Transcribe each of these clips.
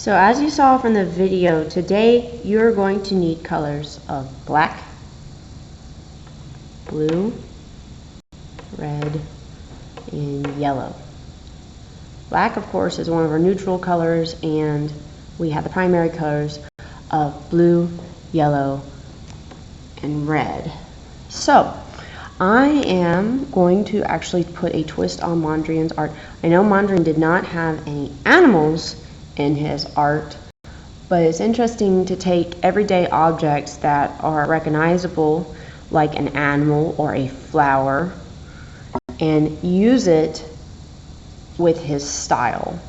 So as you saw from the video, today you're going to need colors of black, blue, red, and yellow. Black, of course, is one of our neutral colors, and we have the primary colors of blue, yellow, and red. So I am going to actually put a twist on Mondrian's art. I know Mondrian did not have any animals in his art, but it's interesting to take everyday objects that are recognizable, like an animal or a flower, and use it with his style.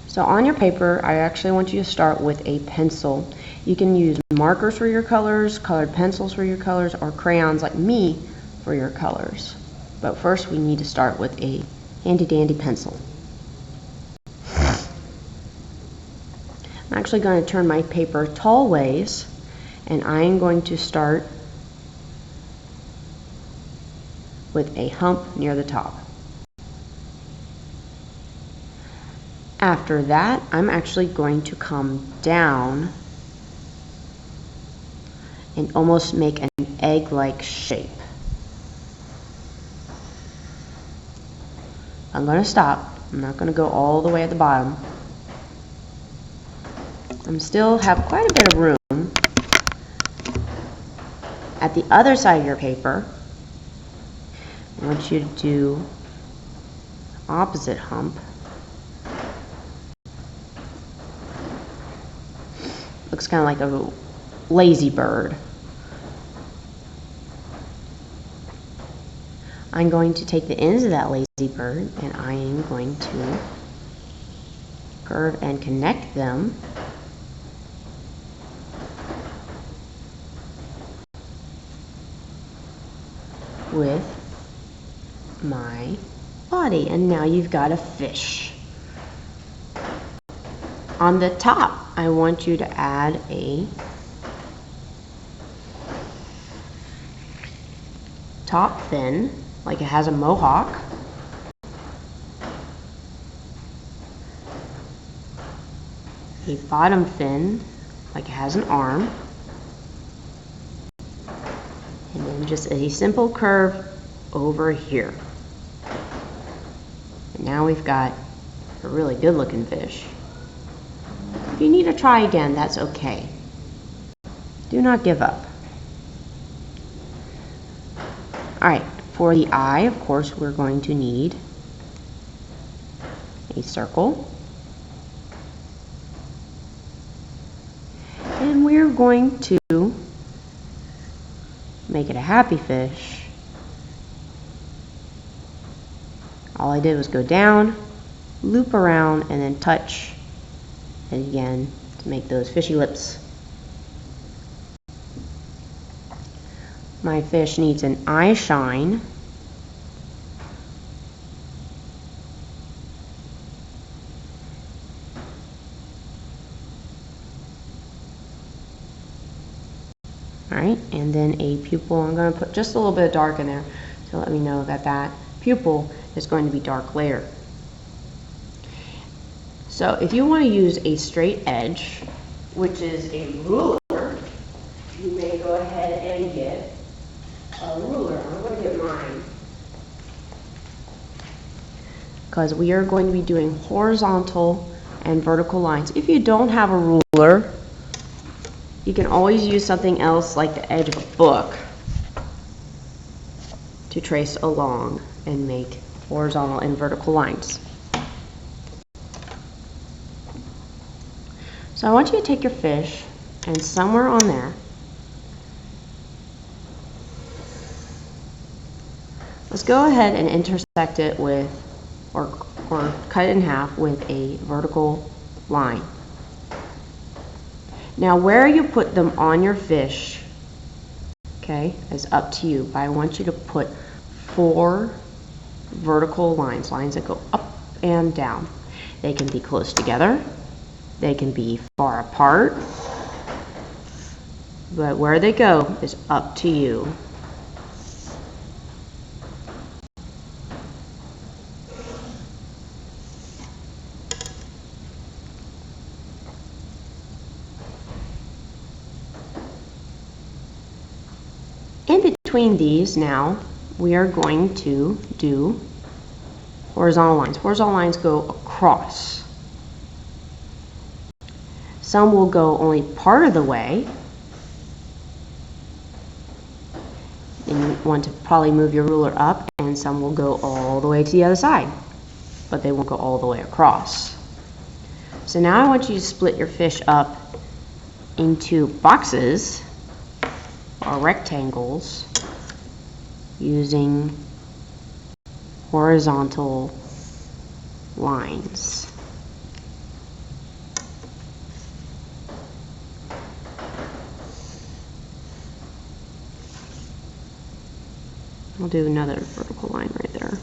So on your paper, I actually want you to start with a pencil. You can use markers for your colors, colored pencils for your colors, or crayons like me for your colors. But first we need to start with a handy dandy pencil. I'm actually going to turn my paper tall ways, and I'm going to start with a hump near the top. After that, I'm actually going to come down and almost make an egg-like shape. I'm going to stop. I'm not going to go all the way at the bottom. I still have quite a bit of room. At the other side of your paper, I want you to do opposite hump. Looks kind of like a lazy bird. I'm going to take the ends of that lazy bird and I am going to curve and connect them with my body, and now you've got a fish. On the top, I want you to add a top fin, like it has a mohawk. A bottom fin, like it has an arm. And then just a simple curve over here. And now we've got a really good looking fish. If you need to try again, that's okay. Do not give up. Alright, for the eye, of course, we're going to need a circle. And we're going to make it a happy fish. All I did was go down, loop around, and then touch it again to make those fishy lips. My fish needs an eye shine. Alright, and then a pupil. I'm going to put just a little bit of dark in there to let me know that that pupil is going to be dark layered. So if you want to use a straight edge, which is a ruler, you may go ahead and get a ruler. I'm going to get mine, because we are going to be doing horizontal and vertical lines. If you don't have a ruler, you can always use something else like the edge of a book to trace along and make horizontal and vertical lines. So I want you to take your fish and somewhere on there, let's go ahead and intersect it with, or cut it in half with a vertical line. Now where you put them on your fish, okay, is up to you, but I want you to put 4 vertical lines, lines that go up and down. They can be close together, they can be far apart, but where they go is up to you. between these now, we are going to do horizontal lines. Horizontal lines go across. Some will go only part of the way. And you want to probably move your ruler up, and some will go all the way to the other side, but they won't go all the way across. So now I want you to split your fish up into boxes or rectangles using horizontal lines. I'll do another vertical line right there.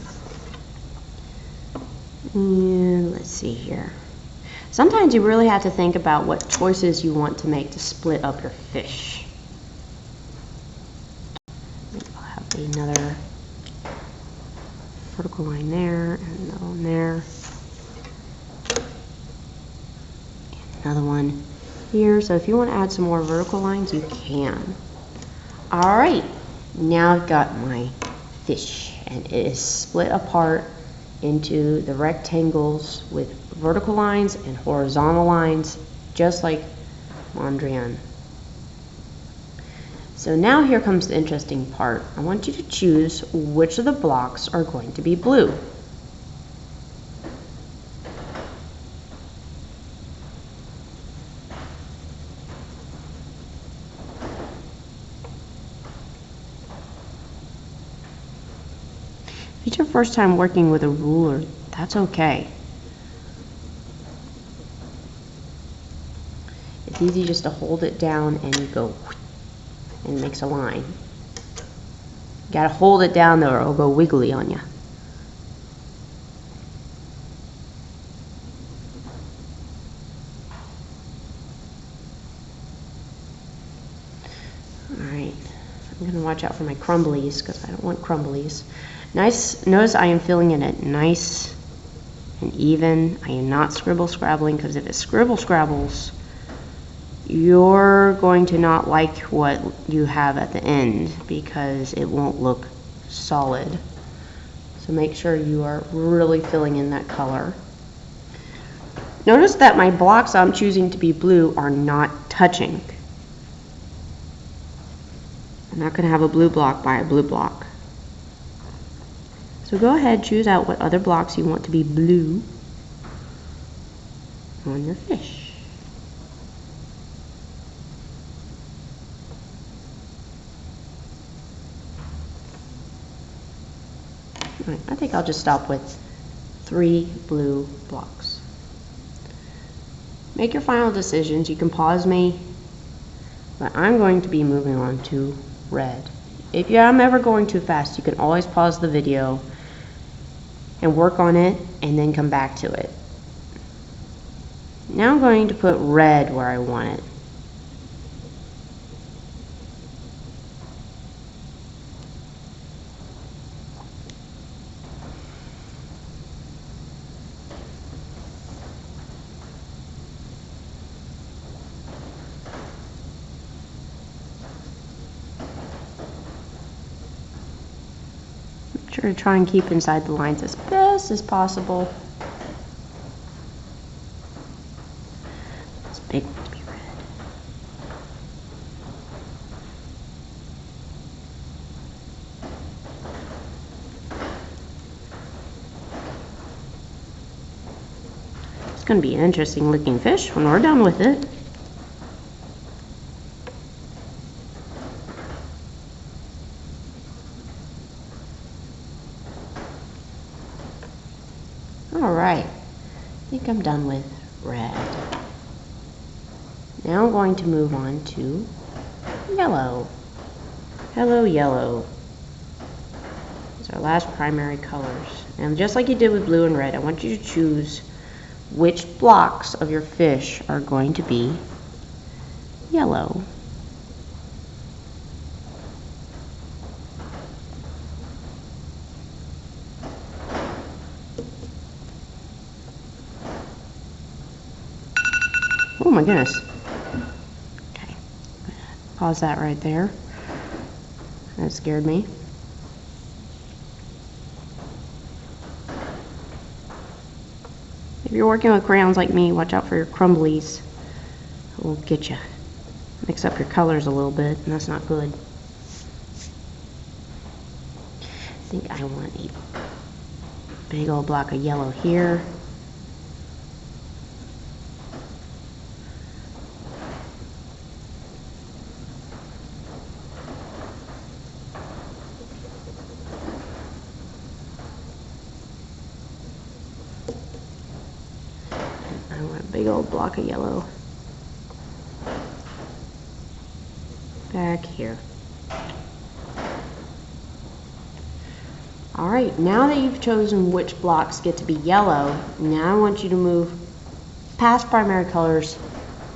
And let's see here. Sometimes you really have to think about what choices you want to make to split up your fish. I'll have another vertical line there, and another one there, and another one here. So if you want to add some more vertical lines, you can. All right, now I've got my fish, and it is split apart into the rectangles with vertical lines and horizontal lines, just like Mondrian. So now here comes the interesting part. I want you to choose which of the blocks are going to be blue. If it's your first time working with a ruler, that's okay. It's easy just to hold it down and you go, and it makes a line. You gotta hold it down though, or it'll go wiggly on you. Alright, I'm gonna watch out for my crumblies because I don't want crumblies. Notice I am filling in it nice and even. I am not scribble scrabbling, because if it scribble scrabbles, you're going to not like what you have at the end because it won't look solid. So make sure you are really filling in that color. Notice that my blocks I'm choosing to be blue are not touching. I'm not going to have a blue block by a blue block. So go ahead, choose out what other blocks you want to be blue on your fish. All right, I think I'll just stop with 3 blue blocks. Make your final decisions. You can pause me, but I'm going to be moving on to red. If I'm ever going too fast, you can always pause the video and work on it and then come back to it. Now I'm going to put red where I want it. Sure to try and keep inside the lines as best as possible. This big one to be red. It's going to be an interesting looking fish when we're done with it. Alright, I think I'm done with red. Now I'm going to move on to yellow. Hello, yellow. These are our last primary colors. And just like you did with blue and red, I want you to choose which blocks of your fish are going to be yellow. Oh my goodness. Okay, pause that right there. That scared me. If you're working with crayons like me, watch out for your crumblies. It will get you. Mix up your colors a little bit, and that's not good. I think I want a big old block of yellow here. I want a big old block of yellow back here. Alright, now that you've chosen which blocks get to be yellow, now I want you to move past primary colors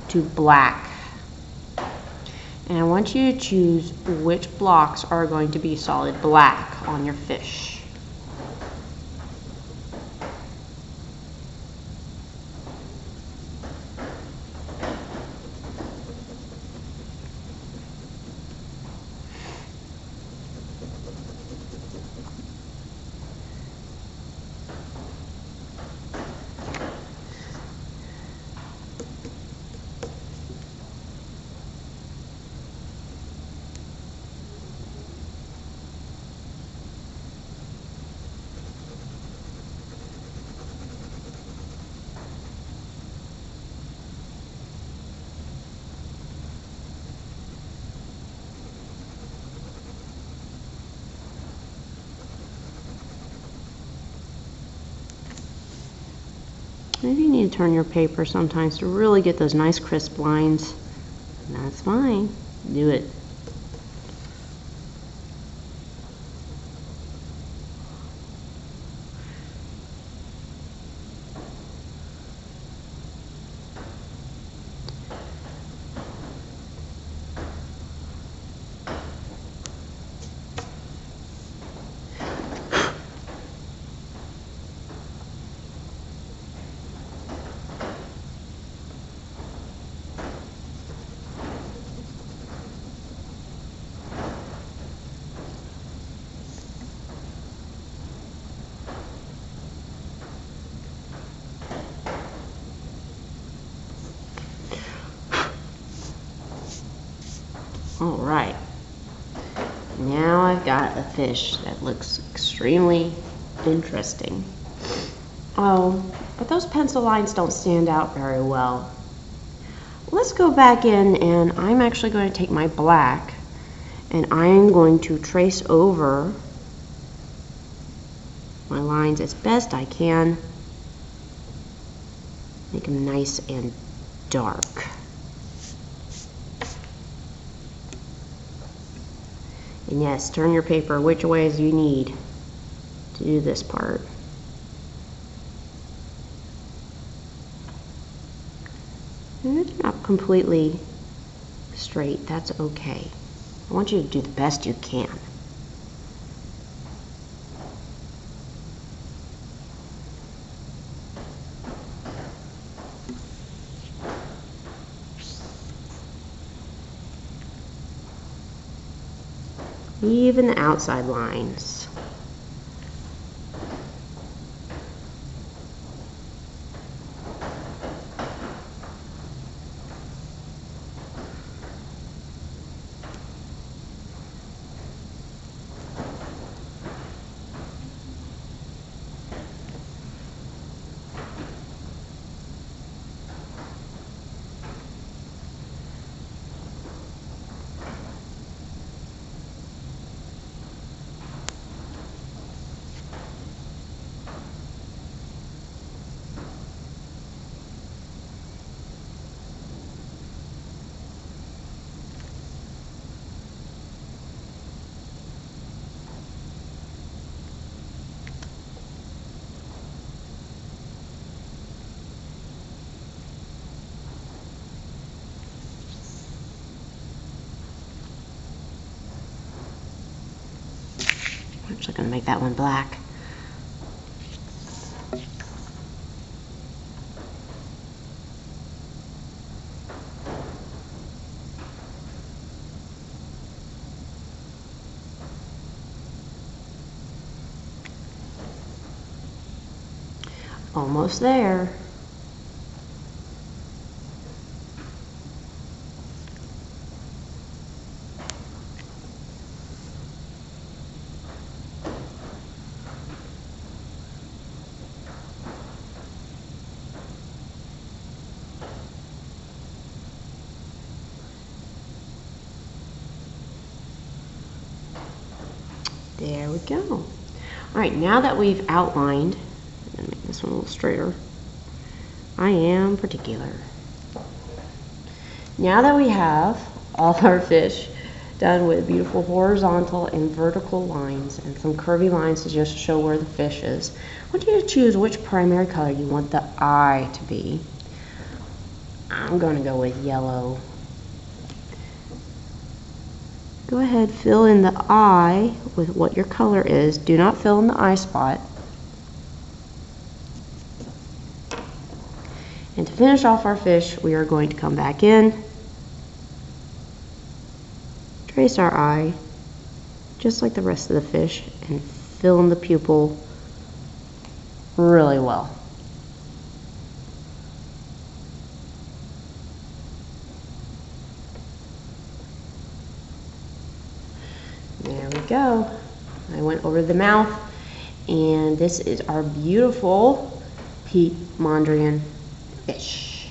to black. And I want you to choose which blocks are going to be solid black on your fish. Maybe you need to turn your paper sometimes to really get those nice crisp lines. And that's fine. Do it. All right, now I've got a fish that looks extremely interesting. Oh, but those pencil lines don't stand out very well. Let's go back in, and I'm actually going to take my black and I'm going to trace over my lines as best I can. Make them nice and dark. And yes, turn your paper which way as you need to do this part. And if it's not completely straight, that's okay. I want you to do the best you can. Even the outside lines. I'm actually going to make that one black. Almost there. There we go. All right, now that we've outlined, I'm gonna make this one a little straighter. I am particular. Now that we have all our fish done with beautiful horizontal and vertical lines and some curvy lines to just show where the fish is, I want you to choose which primary color you want the eye to be. I'm going to go with yellow. Go ahead, fill in the eye with what your color is. Do not fill in the eye spot. And to finish off our fish, we are going to come back in, trace our eye, just like the rest of the fish, and fill in the pupil really well. There we go. I went over the mouth, and this is our beautiful pink Mondrian fish.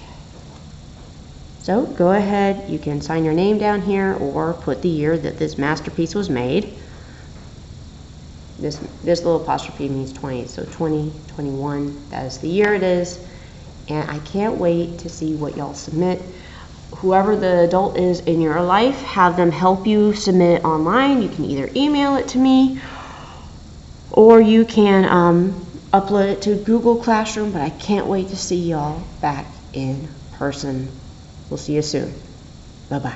So go ahead, you can sign your name down here or put the year that this masterpiece was made. This little apostrophe means 20, so 2021, that is the year it is. And I can't wait to see what y'all submit. Whoever the adult is in your life, have them help you submit it online. You can either email it to me or you can upload it to Google Classroom, but I can't wait to see y'all back in person. We'll see you soon. Bye-bye.